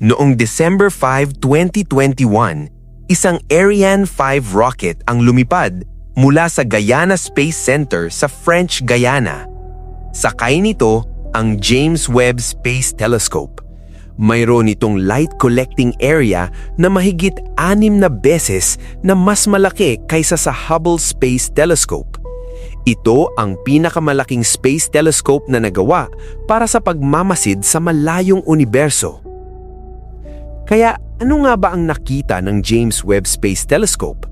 Noong December 5, 2021, isang Ariane 5 rocket ang lumipad mula sa Guyana Space Center sa French Guyana. Sakay nito ang James Webb Space Telescope. Mayroon itong light collecting area na mahigit 6 na beses na mas malaki kaysa sa Hubble Space Telescope. Ito ang pinakamalaking space telescope na nagawa para sa pagmamasid sa malayong universo. Kaya ano nga ba ang nakita ng James Webb Space Telescope?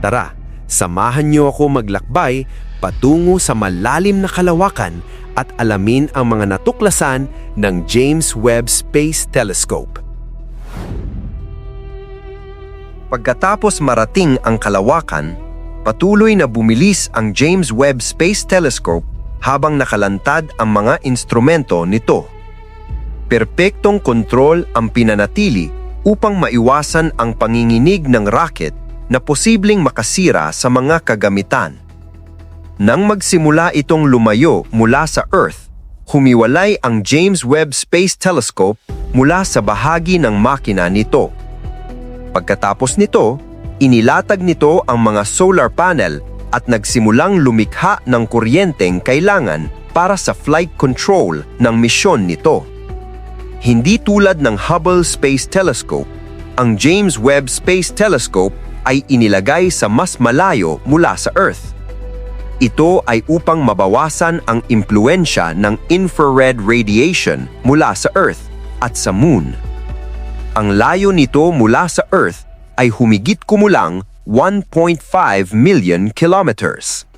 Tara, samahan niyo ako maglakbay patungo sa malalim na kalawakan at alamin ang mga natuklasan ng James Webb Space Telescope. Pagkatapos marating ang kalawakan, patuloy na bumilis ang James Webb Space Telescope habang nakalantad ang mga instrumento nito. Perpektong kontrol ang pinanatili upang maiwasan ang panginginig ng rocket na posibleng makasira sa mga kagamitan. Nang magsimula itong lumayo mula sa Earth, humiwalay ang James Webb Space Telescope mula sa bahagi ng makina nito. Pagkatapos nito, inilatag nito ang mga solar panel at nagsimulang lumikha ng kuryenteng kailangan para sa flight control ng misyon nito. Hindi tulad ng Hubble Space Telescope, ang James Webb Space Telescope ay inilagay sa mas malayo mula sa Earth. Ito ay upang mabawasan ang impluensya ng infrared radiation mula sa Earth at sa Moon. Ang layo nito mula sa Earth ay humigit kumulang 1.5 million kilometers.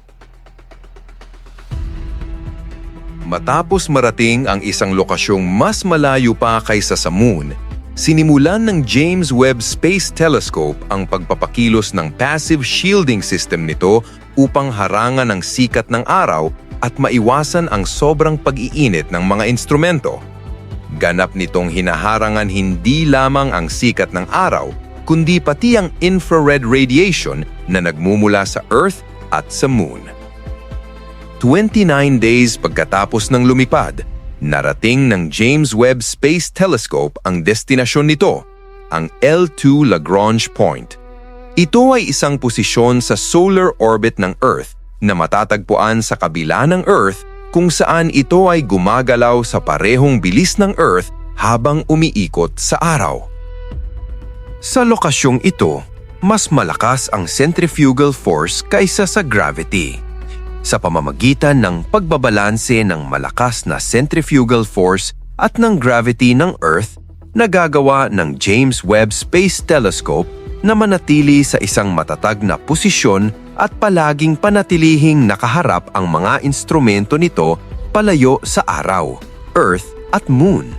Matapos marating ang isang lokasyong mas malayo pa kaysa sa Moon, sinimulan ng James Webb Space Telescope ang pagpapakilos ng passive shielding system nito upang harangan ang sikat ng araw at maiwasan ang sobrang pag-iinit ng mga instrumento. Ganap nitong hinaharangan hindi lamang ang sikat ng araw, kundi pati ang infrared radiation na nagmumula sa Earth at sa Moon. 29 days pagkatapos ng lumipad, narating ng James Webb Space Telescope ang destinasyon nito, ang L2 Lagrange Point. Ito ay isang posisyon sa solar orbit ng Earth na matatagpuan sa kabila ng Earth kung saan ito ay gumagalaw sa parehong bilis ng Earth habang umiikot sa araw. Sa lokasyong ito, mas malakas ang centrifugal force kaysa sa gravity. Sa pamamagitan ng pagbabalanse ng malakas na centrifugal force at ng gravity ng Earth, nagagawa ng James Webb Space Telescope na manatili sa isang matatag na posisyon at palaging panatilihing nakaharap ang mga instrumento nito palayo sa araw, Earth at Moon.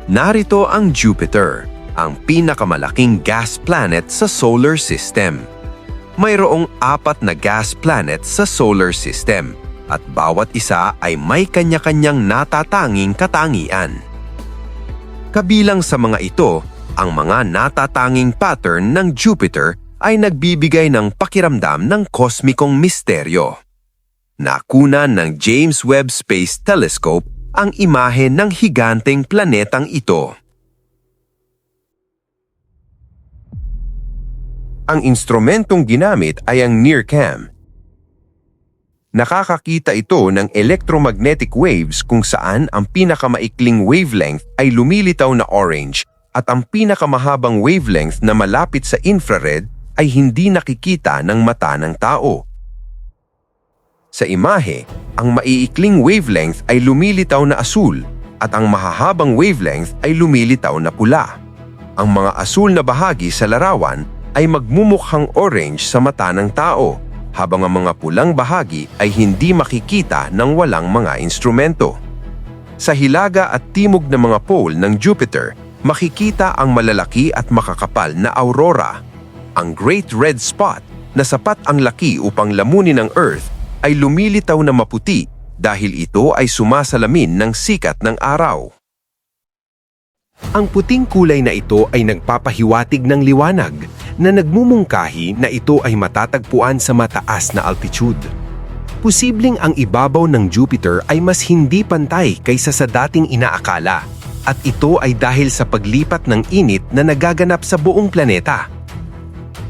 Narito ang Jupiter, ang pinakamalaking gas planet sa solar system. Mayroong 4 na gas planets sa solar system at bawat isa ay may kanya-kanyang natatanging katangian. Kabilang sa mga ito, ang mga natatanging pattern ng Jupiter ay nagbibigay ng pakiramdam ng kosmikong misteryo. Nakunan ng James Webb Space Telescope ang imahe ng higanteng planetang ito. Ang instrumentong ginamit ay ang NIRCam. Nakakakita ito ng electromagnetic waves kung saan ang pinakamaikling wavelength ay lumilitaw na orange at ang pinakamahabang wavelength na malapit sa infrared ay hindi nakikita ng mata ng tao. Sa imahe, ang maiikling wavelength ay lumilitaw na asul at ang mahahabang wavelength ay lumilitaw na pula. Ang mga asul na bahagi sa larawan ay magmumukhang orange sa mata ng tao, habang ang mga pulang bahagi ay hindi makikita ng walang mga instrumento. Sa hilaga at timog na mga pole ng Jupiter, makikita ang malalaki at makakapal na aurora. Ang Great Red Spot, na sapat ang laki upang lamunin ang Earth, ay lumilitaw na maputi dahil ito ay sumasalamin ng sikat ng araw. Ang puting kulay na ito ay nagpapahiwatig ng liwanag na nagmumungkahi na ito ay matatagpuan sa mataas na altitude. Posibleng ang ibabaw ng Jupiter ay mas hindi pantay kaysa sa dating inaakala, at ito ay dahil sa paglipat ng init na nagaganap sa buong planeta.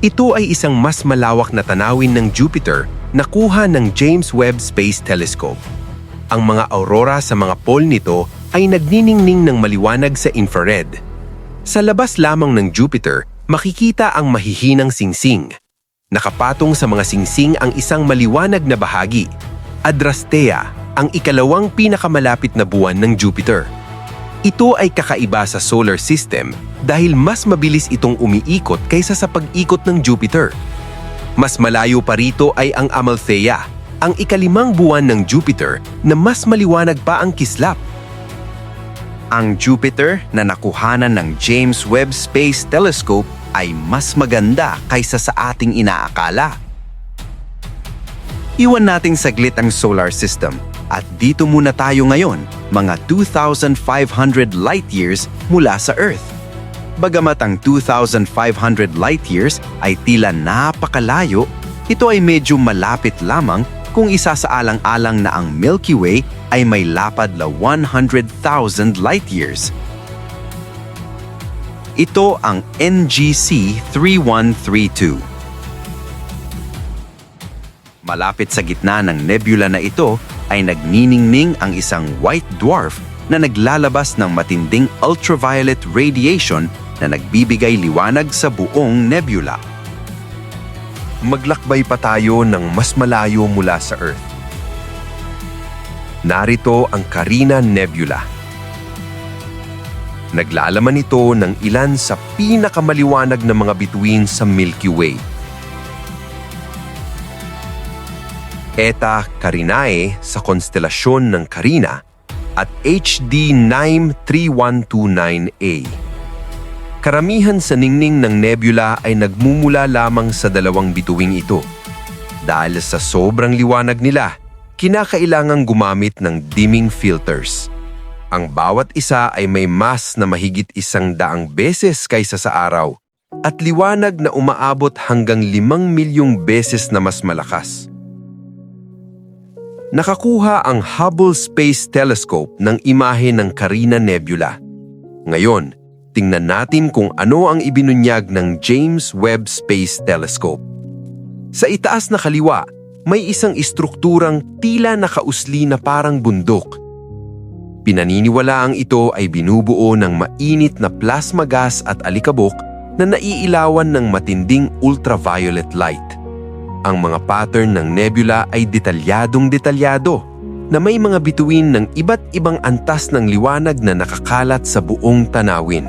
Ito ay isang mas malawak na tanawin ng Jupiter na kuha ng James Webb Space Telescope. Ang mga aurora sa mga pole nito ay nagniningning ng maliwanag sa infrared. Sa labas lamang ng Jupiter, makikita ang mahihinang singsing. Nakapatong sa mga singsing ang isang maliwanag na bahagi, Adrastea, ang ikalawang pinakamalapit na buwan ng Jupiter. Ito ay kakaiba sa solar system dahil mas mabilis itong umiikot kaysa sa pag-ikot ng Jupiter. Mas malayo pa rito ay ang Amalthea, ang ikalimang buwan ng Jupiter na mas maliwanag pa ang kislap. Ang Jupiter na nakuhanan ng James Webb Space Telescope ay mas maganda kaysa sa ating inaakala. Iwan nating saglit ang solar system at dito muna tayo ngayon, mga 2,500 light years mula sa Earth. Bagamat ang 2,500 light years ay tila napakalayo, ito ay medyo malapit lamang kung isasaalang-alang na ang Milky Way ay may lapad na 100,000 light years. Ito ang NGC 3132. Malapit sa gitna ng nebula na ito ay nagniningning ang isang white dwarf na naglalabas ng matinding ultraviolet radiation na nagbibigay liwanag sa buong nebula. Maglakbay pa tayo ng mas malayo mula sa Earth. Narito ang Carina Nebula. Naglalaman ito ng ilan sa pinakamaliwanag na mga bituin sa Milky Way. Eta Carinae sa konstelasyon ng Carina at HD 93129A. Karamihan sa ningning ng nebula ay nagmumula lamang sa dalawang bituing ito. Dahil sa sobrang liwanag nila, kinakailangang gumamit ng dimming filters. Ang bawat isa ay may mas na mahigit 100 beses kaysa sa araw at liwanag na umaabot hanggang 5 milyong beses na mas malakas. Nakakuha ang Hubble Space Telescope ng imahe ng Carina Nebula. Ngayon, tingnan natin kung ano ang ibinunyag ng James Webb Space Telescope. Sa itaas na kaliwa, may isang istrukturang tila nakausli na parang bundok. Pinaniniwalaang ito ay binubuo ng mainit na plasma gas at alikabok na naiilawan ng matinding ultraviolet light. Ang mga pattern ng nebula ay detalyadong-detalyado na may mga bituin ng iba't ibang antas ng liwanag na nakakalat sa buong tanawin.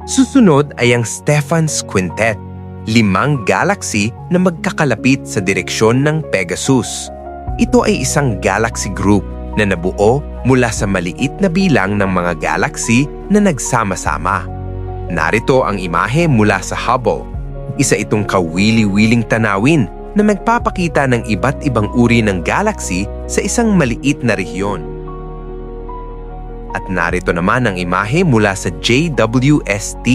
Susunod ay ang Stephan's Quintet, 5 galaxy na magkakalapit sa direksyon ng Pegasus. Ito ay isang galaxy group na nabuo mula sa maliit na bilang ng mga galaxy na nagsama-sama. Narito ang imahe mula sa Hubble. Isa itong kawili-wiling tanawin na magpapakita ng iba't ibang uri ng galaxy sa isang maliit na rehiyon. At narito naman ang imahe mula sa JWST.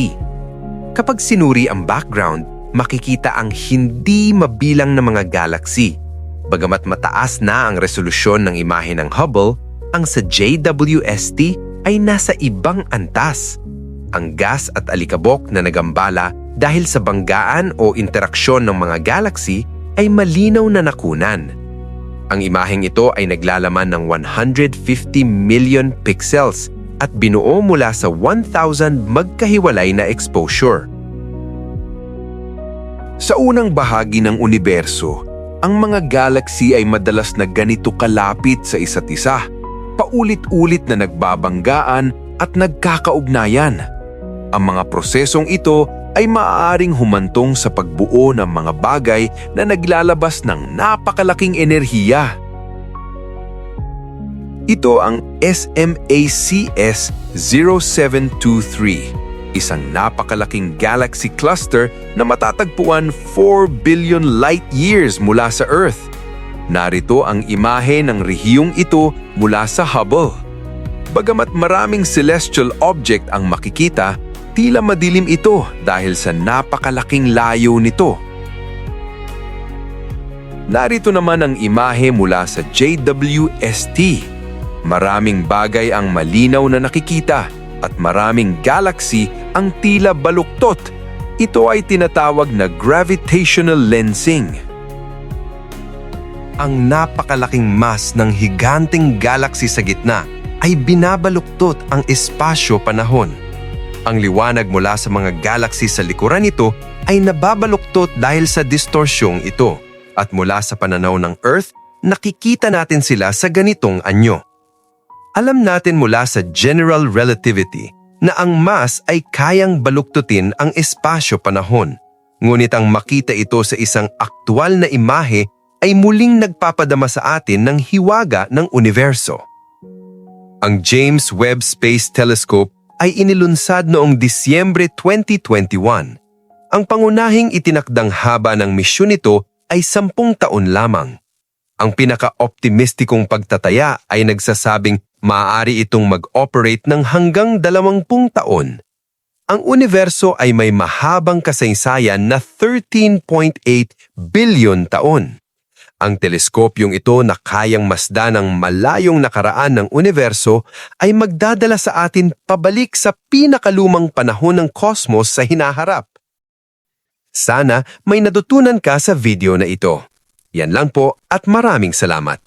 Kapag sinuri ang background, makikita ang hindi mabilang na mga galaxy. Bagamat mataas na ang resolusyon ng imahe ng Hubble, ang sa JWST ay nasa ibang antas. Ang gas at alikabok na nagambala dahil sa banggaan o interaksyon ng mga galaxy ay malinaw na nakunan. Ang imaheng ito ay naglalaman ng 150 million pixels at binuo mula sa 1,000 magkahiwalay na exposure. Sa unang bahagi ng universo, ang mga galaxy ay madalas na ganito kalapit sa isa't isa, paulit-ulit na nagbabanggaan at nagkakaugnayan. Ang mga prosesong ito ay maaaring humantong sa pagbuo ng mga bagay na naglalabas ng napakalaking enerhiya. Ito ang SMACS 0723. Isang napakalaking galaxy cluster na matatagpuan 4 billion light years mula sa Earth. Narito ang imahe ng rehiyong ito mula sa Hubble. Bagamat maraming celestial object ang makikita, tila madilim ito dahil sa napakalaking layo nito. Narito naman ang imahe mula sa JWST. Maraming bagay ang malinaw na nakikita at maraming galaxy ang tila baluktot. Ito ay tinatawag na gravitational lensing. Ang napakalaking mass ng higanting galaxy sa gitna ay binabaluktot ang espasyo-panahon. Ang liwanag mula sa mga galaxy sa likuran nito ay nababaluktot dahil sa distorsyong ito. At mula sa pananaw ng Earth, nakikita natin sila sa ganitong anyo. Alam natin mula sa general relativity na ang mass ay kayang baluktutin ang espasyo-panahon. Ngunit ang makita ito sa isang aktwal na imahe ay muling nagpapadama sa atin ng hiwaga ng universo. Ang James Webb Space Telescope ay inilunsad noong Disyembre 2021. Ang pangunahing itinakdang haba ng misyon nito ay 10 taon lamang. Ang pinaka-optimistikong pagtataya ay nagsasabing maaari itong mag-operate ng hanggang 20 taon. Ang universo ay may mahabang kasaysayan na 13.8 billion taon. Ang teleskopyong ito na kayang masdan ang malayong nakaraan ng universo ay magdadala sa atin pabalik sa pinakalumang panahon ng cosmos sa hinaharap. Sana may natutunan ka sa video na ito. Yan lang po at maraming salamat.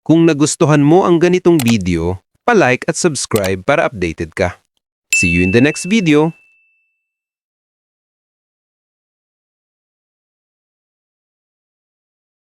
Kung nagustuhan mo ang ganitong video, pa-like at subscribe para updated ka. See you in the next video.